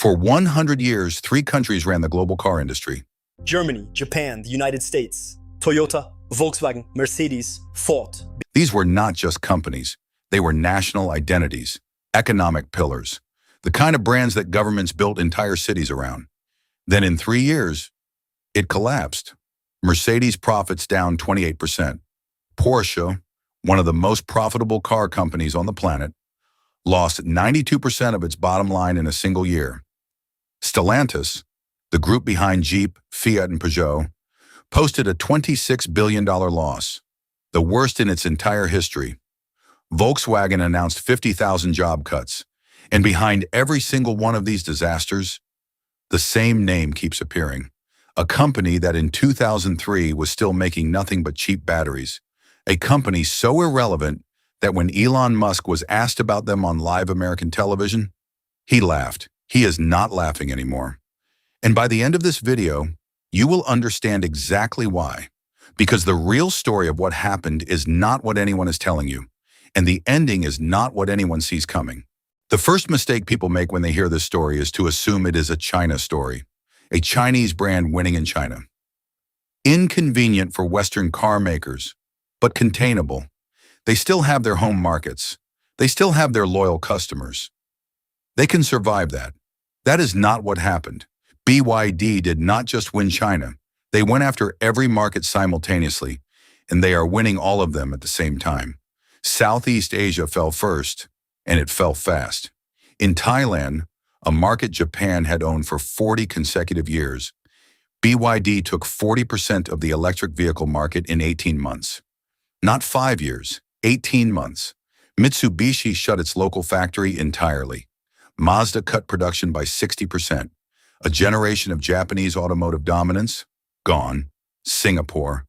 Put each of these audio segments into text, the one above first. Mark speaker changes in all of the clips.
Speaker 1: For 100 years, three countries ran the global car industry.
Speaker 2: Germany, Japan, the United States, Toyota, Volkswagen, Mercedes, Ford.
Speaker 1: These were not just companies. They were national identities, economic pillars, the kind of brands that governments built entire cities around. Then in 3 years, it collapsed. Mercedes profits down 28%. Porsche, one of the most profitable car companies on the planet, lost 92% of its bottom line in a single year. Stellantis, the group behind Jeep, Fiat, and Peugeot, posted a $26 billion loss, the worst in its entire history. Volkswagen announced 50,000 job cuts, and behind every single one of these disasters, the same name keeps appearing. A company that in 2003 was still making nothing but cheap batteries. A company so irrelevant that when Elon Musk was asked about them on live American television, he laughed. He is not laughing anymore. And by the end of this video, you will understand exactly why. Because the real story of what happened is not what anyone is telling you, and the ending is not what anyone sees coming. The first mistake people make when they hear this story is to assume it is a China story, a Chinese brand winning in China. Inconvenient for Western car makers, but containable. They still have their home markets. They still have their loyal customers. They can survive that. That is not what happened. BYD did not just win China. They went after every market simultaneously, and they are winning all of them at the same time. Southeast Asia fell first, and it fell fast. In Thailand, a market Japan had owned for 40 consecutive years, BYD took 40% of the electric vehicle market in 18 months. Not 5 years, 18 months. Mitsubishi shut its local factory entirely. Mazda cut production by 60%. A generation of Japanese automotive dominance? Gone. Singapore.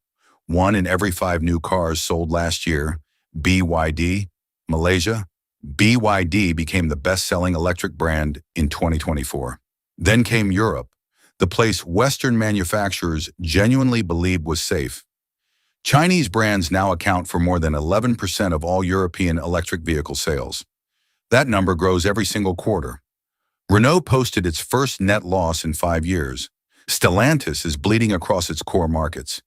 Speaker 1: 1 in every 5 new cars sold last year. BYD. Malaysia. BYD became the best-selling electric brand in 2024. Then came Europe, the place Western manufacturers genuinely believed was safe. Chinese brands now account for more than 11% of all European electric vehicle sales. That number grows every single quarter. Renault posted its first net loss in 5 years. Stellantis is bleeding across its core markets.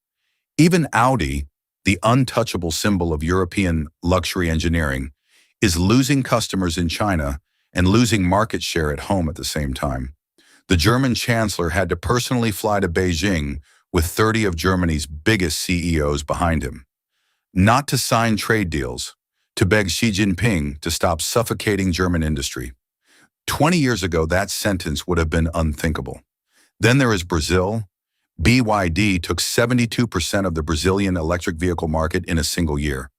Speaker 1: Even Audi, the untouchable symbol of European luxury engineering, is losing customers in China and losing market share at home at the same time. The German chancellor had to personally fly to Beijing with 30 of Germany's biggest CEOs behind him. Not to sign trade deals, to beg Xi Jinping to stop suffocating German industry. 20 years ago, that sentence would have been unthinkable. Then there is Brazil. BYD took 72% of the Brazilian electric vehicle market in a single year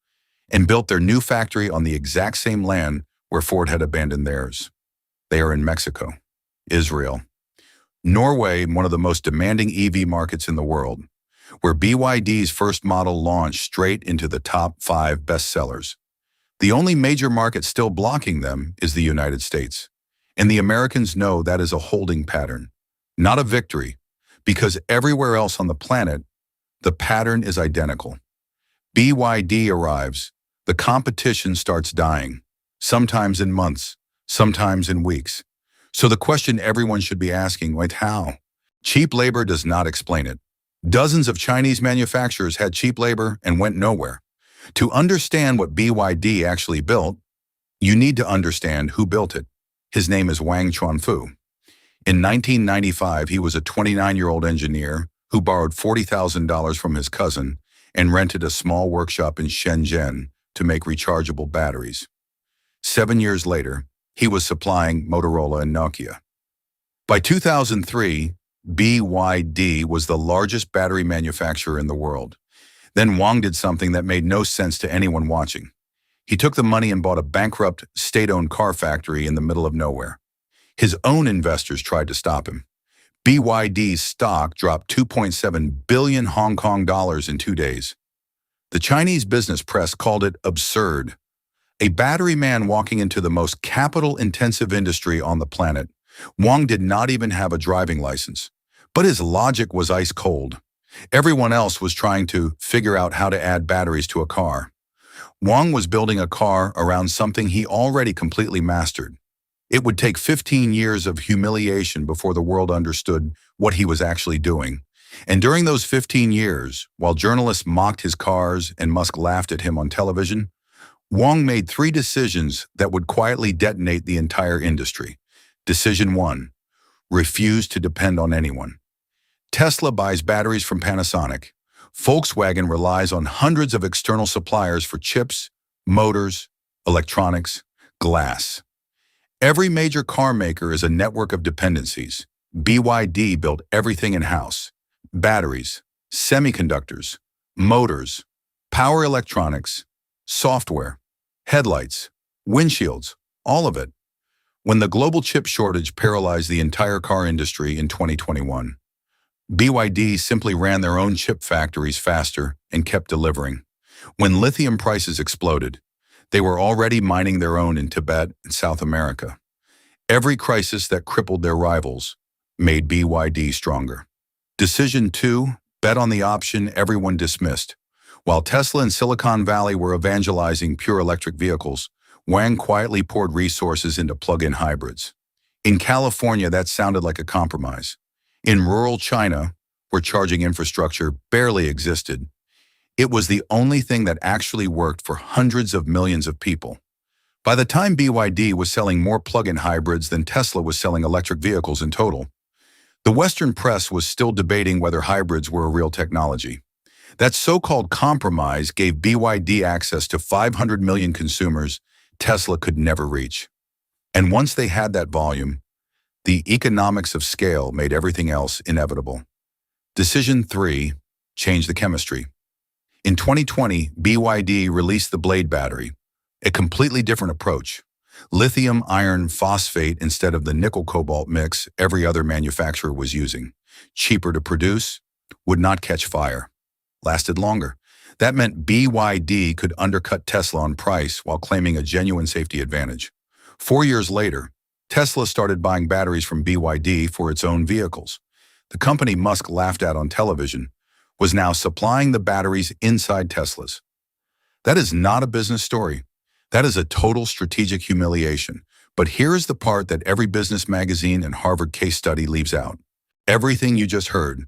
Speaker 1: and built their new factory on the exact same land where Ford had abandoned theirs. They are in Mexico, Israel, Norway, one of the most demanding EV markets in the world, where BYD's first model launched straight into the top 5 bestsellers. The only major market still blocking them is the United States. And the Americans know that is a holding pattern, not a victory, because everywhere else on the planet, the pattern is identical. BYD arrives, the competition starts dying, sometimes in months, sometimes in weeks. So the question everyone should be asking, wait, how? Cheap labor does not explain it. Dozens of Chinese manufacturers had cheap labor and went nowhere. To understand what BYD actually built, you need to understand who built it. His name is Wang Chuanfu. In 1995, he was a 29-year-old engineer who borrowed $40,000 from his cousin and rented a small workshop in Shenzhen to make rechargeable batteries. 7 years later, he was supplying Motorola and Nokia. By 2003, BYD was the largest battery manufacturer in the world. Then Wang did something that made no sense to anyone watching. He took the money and bought a bankrupt, state-owned car factory in the middle of nowhere. His own investors tried to stop him. BYD's stock dropped 2.7 billion Hong Kong dollars in 2 days. The Chinese business press called it absurd. A battery man walking into the most capital-intensive industry on the planet. Wang did not even have a driving license, but his logic was ice cold. Everyone else was trying to figure out how to add batteries to a car. Wang was building a car around something he already completely mastered: It would take 15 years of humiliation before the world understood what he was actually doing. And during those 15 years, while journalists mocked his cars and Musk laughed at him on television, Wang made 3 decisions that would quietly detonate the entire industry. Decision 1. Refuse to depend on anyone. Tesla buys batteries from Panasonic. Volkswagen relies on hundreds of external suppliers for chips, motors, electronics, glass. Every major car maker is a network of dependencies. BYD built everything in-house: batteries, semiconductors, motors, power electronics, software, headlights, windshields, all of it. When the global chip shortage paralyzed the entire car industry in 2021, BYD simply ran their own chip factories faster and kept delivering. When lithium prices exploded, they were already mining their own in Tibet and South America. Every crisis that crippled their rivals made BYD stronger. Decision 2, bet on the option everyone dismissed. While Tesla and Silicon Valley were evangelizing pure electric vehicles, Wang quietly poured resources into plug-in hybrids. In California, that sounded like a compromise. In rural China, where charging infrastructure barely existed, it was the only thing that actually worked for hundreds of millions of people. By the time BYD was selling more plug-in hybrids than Tesla was selling electric vehicles in total, the Western press was still debating whether hybrids were a real technology. That so-called compromise gave BYD access to 500 million consumers Tesla could never reach. And once they had that volume, the economics of scale made everything else inevitable. Decision 3, change the chemistry. In 2020, BYD released the Blade battery, a completely different approach. Lithium iron phosphate instead of the nickel-cobalt mix every other manufacturer was using. Cheaper to produce, would not catch fire, lasted longer. That meant BYD could undercut Tesla on price while claiming a genuine safety advantage. 4 years later, Tesla started buying batteries from BYD for its own vehicles. The company Musk laughed at on television was now supplying the batteries inside Teslas. That is not a business story. That is a total strategic humiliation. But here is the part that every business magazine and Harvard case study leaves out. Everything you just heard,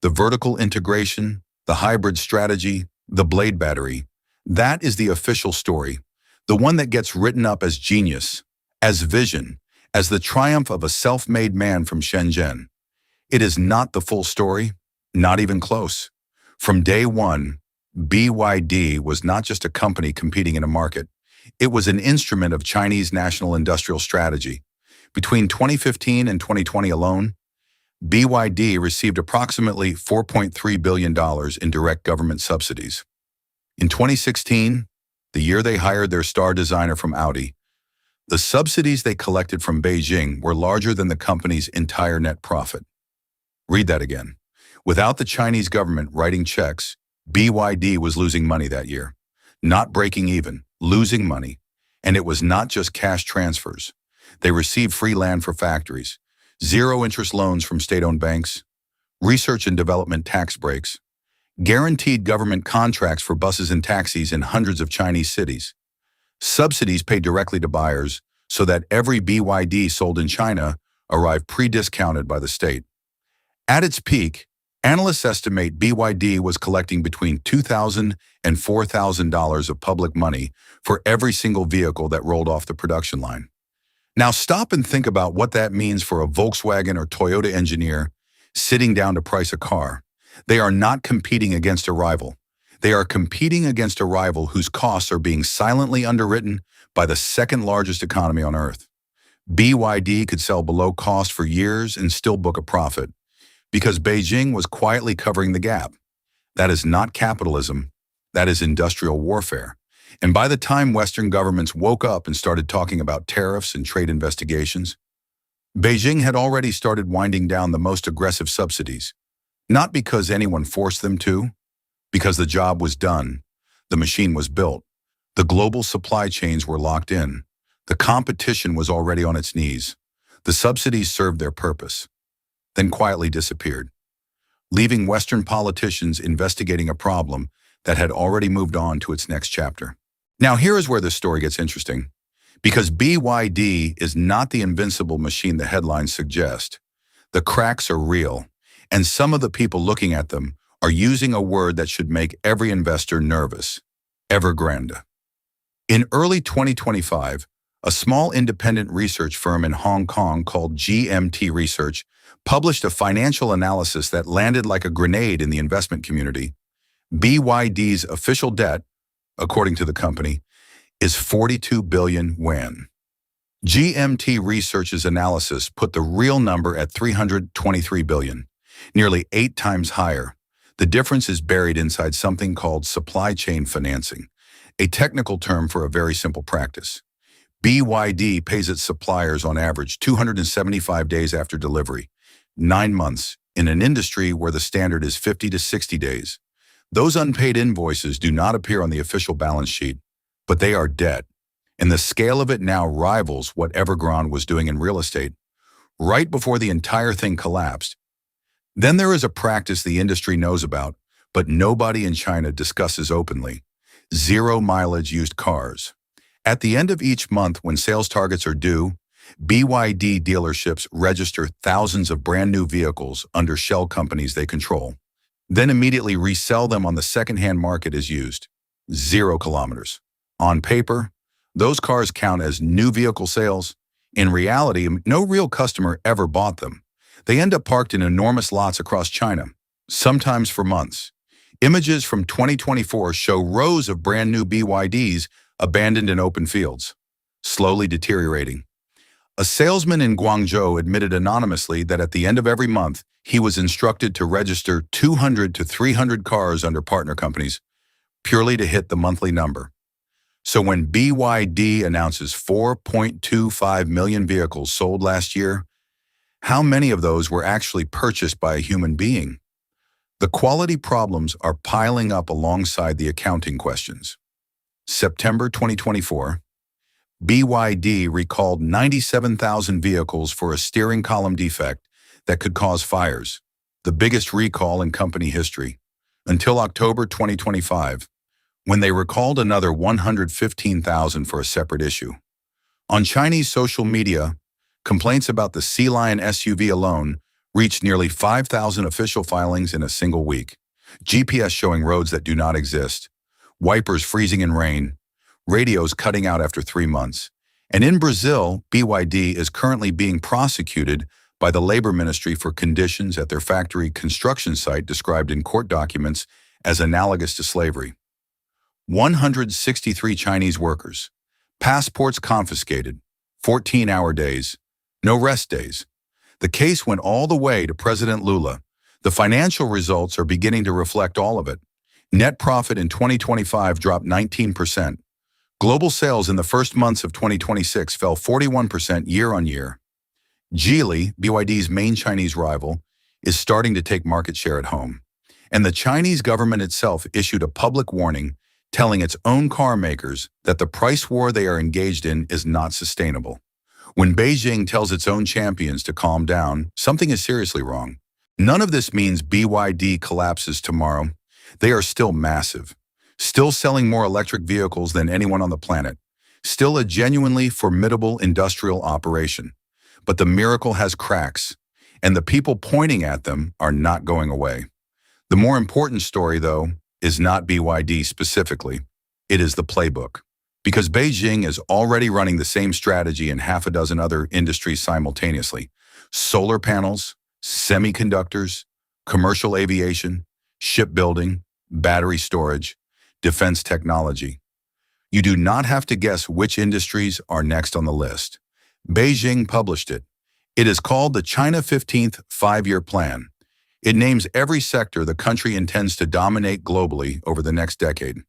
Speaker 1: the vertical integration, the hybrid strategy, the Blade battery, that is the official story, the one that gets written up as genius, as vision, as the triumph of a self-made man from Shenzhen. It is not the full story, not even close. From day one, BYD was not just a company competing in a market. It was an instrument of Chinese national industrial strategy. Between 2015 and 2020 alone, BYD received approximately $4.3 billion in direct government subsidies. In 2016, the year they hired their star designer from Audi, the subsidies they collected from Beijing were larger than the company's entire net profit. Read that again. Without the Chinese government writing checks, BYD was losing money that year. Not breaking even, losing money. And it was not just cash transfers. They received free land for factories, zero-interest loans from state-owned banks, research and development tax breaks, guaranteed government contracts for buses and taxis in hundreds of Chinese cities, subsidies paid directly to buyers so that every BYD sold in China arrived pre-discounted by the state. At its peak, analysts estimate BYD was collecting between $2,000 and $4,000 of public money for every single vehicle that rolled off the production line. Now stop and think about what that means for a Volkswagen or Toyota engineer sitting down to price a car. They are not competing against a rival. They are competing against a rival whose costs are being silently underwritten by the second largest economy on earth. BYD could sell below cost for years and still book a profit, because Beijing was quietly covering the gap. That is not capitalism, that is industrial warfare. And by the time Western governments woke up and started talking about tariffs and trade investigations, Beijing had already started winding down the most aggressive subsidies, not because anyone forced them to, because the job was done, the machine was built, the global supply chains were locked in, the competition was already on its knees, the subsidies served their purpose, then quietly disappeared, leaving Western politicians investigating a problem that had already moved on to its next chapter. Now here is where this story gets interesting, Because BYD is not the invincible machine the headlines suggest. The cracks are real, and some of the people looking at them are using a word that should make every investor nervous: Evergrande. In early 2025, a small independent research firm in Hong Kong called GMT Research published a financial analysis that landed like a grenade in the investment community. BYD's official debt, according to the company, is 42 billion yuan. GMT Research's analysis put the real number at 323 billion, nearly 8 times higher. The difference is buried inside something called supply chain financing, a technical term for a very simple practice. BYD pays its suppliers on average 275 days after delivery, 9 months, in an industry where the standard is 50 to 60 days. Those unpaid invoices do not appear on the official balance sheet, but they are debt, and the scale of it now rivals what Evergrande was doing in real estate, right before the entire thing collapsed. Then there is a practice the industry knows about, but nobody in China discusses openly: zero-mileage used cars. At the end of each month when sales targets are due, BYD dealerships register thousands of brand-new vehicles under shell companies they control, then immediately resell them on the second-hand market as used. 0 kilometers. On paper, those cars count as new vehicle sales. In reality, no real customer ever bought them. They end up parked in enormous lots across China, sometimes for months. Images from 2024 show rows of brand new BYDs abandoned in open fields, slowly deteriorating. A salesman in Guangzhou admitted anonymously that at the end of every month, he was instructed to register 200 to 300 cars under partner companies, purely to hit the monthly number. So when BYD announces 4.25 million vehicles sold last year, how many of those were actually purchased by a human being? The quality problems are piling up alongside the accounting questions. September 2024, BYD recalled 97,000 vehicles for a steering column defect that could cause fires, the biggest recall in company history, until October 2025, when they recalled another 115,000 for a separate issue. On Chinese social media, complaints about the Sea Lion SUV alone reached nearly 5,000 official filings in a single week. GPS showing roads that do not exist, wipers freezing in rain, radios cutting out after 3 months. And in Brazil, BYD is currently being prosecuted by the Labor Ministry for conditions at their factory construction site described in court documents as analogous to slavery. 163 Chinese workers, passports confiscated, 14-hour days, no rest days. The case went all the way to President Lula. The financial results are beginning to reflect all of it. Net profit in 2025 dropped 19%. Global sales in the first months of 2026 fell 41% year-on-year. Geely, BYD's main Chinese rival, is starting to take market share at home. And the Chinese government itself issued a public warning telling its own car makers that the price war they are engaged in is not sustainable. When Beijing tells its own champions to calm down, something is seriously wrong. None of this means BYD collapses tomorrow. They are still massive, still selling more electric vehicles than anyone on the planet, still a genuinely formidable industrial operation. But the miracle has cracks, and the people pointing at them are not going away. The more important story, though, is not BYD specifically. It is the playbook. Because Beijing is already running the same strategy in half a dozen other industries simultaneously: solar panels, semiconductors, commercial aviation, shipbuilding, battery storage, defense technology. You do not have to guess which industries are next on the list. Beijing published it. It is called the China 15th Five-Year Plan. It names every sector the country intends to dominate globally over the next decade.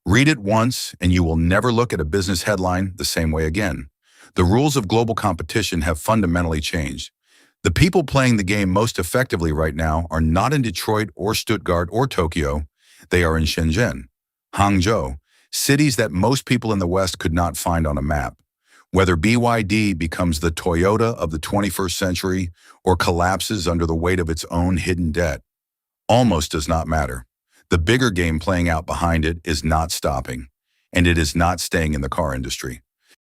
Speaker 1: Read it once, and you will never look at a business headline the same way again. The rules of global competition have fundamentally changed. The people playing the game most effectively right now are not in Detroit or Stuttgart or Tokyo. They are in Shenzhen, Hangzhou, cities that most people in the West could not find on a map. Whether BYD becomes the Toyota of the 21st century or collapses under the weight of its own hidden debt almost does not matter. The bigger game playing out behind it is not stopping, and it is not staying in the car industry.